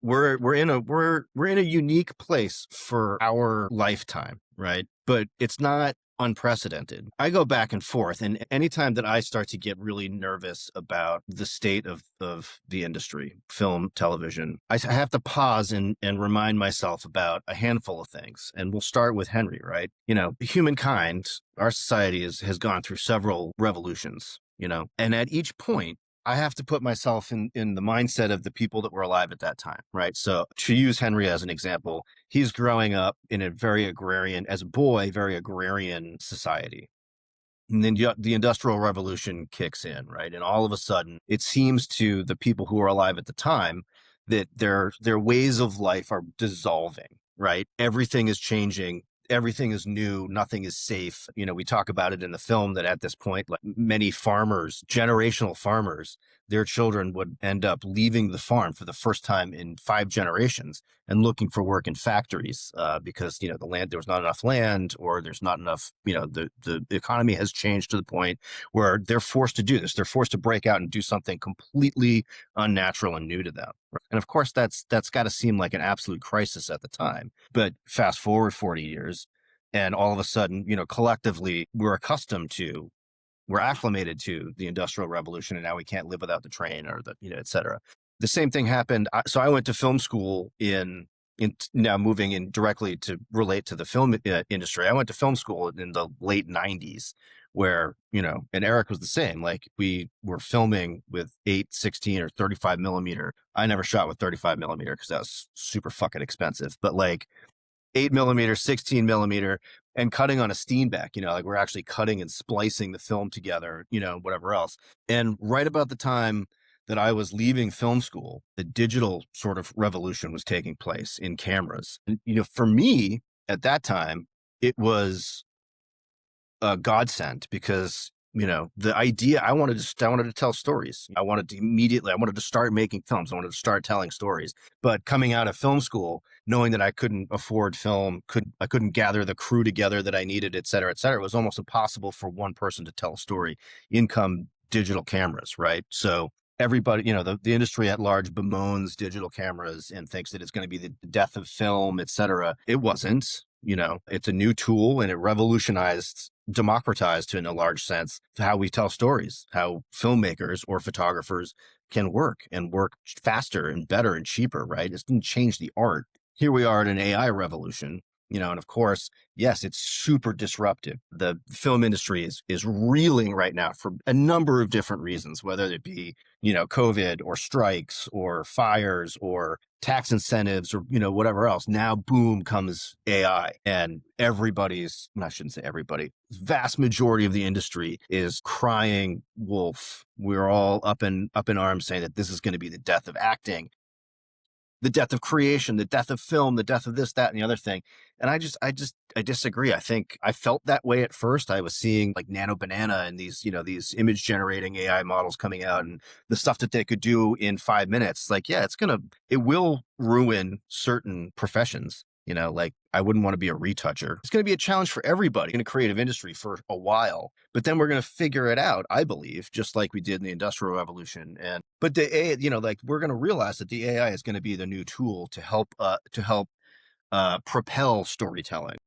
we're in a unique place for our lifetime, right? But it's not unprecedented. I go back and forth, and anytime that I start to get really nervous about the state of the industry, film, television, I have to pause and remind myself about a handful of things. And we'll start with Henry, right? Humankind, our society has gone through several revolutions, and at each point, I have to put myself in the mindset of the people that were alive at that time, right? So to use Henry as an example, he's growing up in a very agrarian, as a boy, very agrarian society. And then the Industrial Revolution kicks in, right? And all of a sudden, it seems to the people who are alive at the time that their ways of life are dissolving, right? Everything is changing. Everything is new. Nothing is safe. We talk about it in the film that at this point, like many farmers, generational farmers, their children would end up leaving the farm for the first time in 5 generations and looking for work in factories because, the land, there was not enough land, or there's not enough, the economy has changed to the point where they're forced to do this. They're forced to break out and do something completely unnatural and new to them. And of course, that's got to seem like an absolute crisis at the time. But fast forward 40 years, and all of a sudden, collectively, we're acclimated to the Industrial Revolution, and now we can't live without the train or et cetera. The same thing happened. So I went to film school in now moving in directly to relate to the film industry. I went to film school in the late 90s where, and Eric was the same. Like, we were filming with 8, 16 or 35 millimeter. I never shot with 35 millimeter because that was super fucking expensive, but like 8 millimeter, 16 millimeter, and cutting on a Steenbeck, like we're actually cutting and splicing the film together, whatever else. And right about the time that I was leaving film school, the digital sort of revolution was taking place in cameras. And, for me at that time, it was a godsend because, the idea, I wanted to tell stories. I wanted to start making films. I wanted to start telling stories. But coming out of film school, knowing that I couldn't afford film, I couldn't gather the crew together that I needed, et cetera, it was almost impossible for one person to tell a story. In come digital cameras, right? So everybody, the industry at large bemoans digital cameras and thinks that it's going to be the death of film, et cetera. It wasn't. It's a new tool, and it democratized in a large sense how we tell stories, how filmmakers or photographers can work faster and better and cheaper, right? It didn't change the art. Here we are at an AI revolution, and of course, yes, it's super disruptive. The film industry is reeling right now for a number of different reasons, whether it be, COVID or strikes or fires or tax incentives or, whatever else. Now, boom, comes AI, and I shouldn't say everybody, vast majority of the industry is crying wolf. We're all up in arms saying that this is going to be the death of acting, the death of creation, the death of film, the death of this, that, and the other thing. And I disagree. I think I felt that way at first. I was seeing like Nano Banana and these image generating AI models coming out, and the stuff that they could do in 5 minutes. Like, yeah, it will ruin certain professions. Like, I wouldn't want to be a retoucher. It's going to be a challenge for everybody in a creative industry for a while, but then we're going to figure it out, I believe, just like we did in the Industrial Revolution. But the AI, like, we're going to realize that the AI is going to be the new tool to help propel storytelling.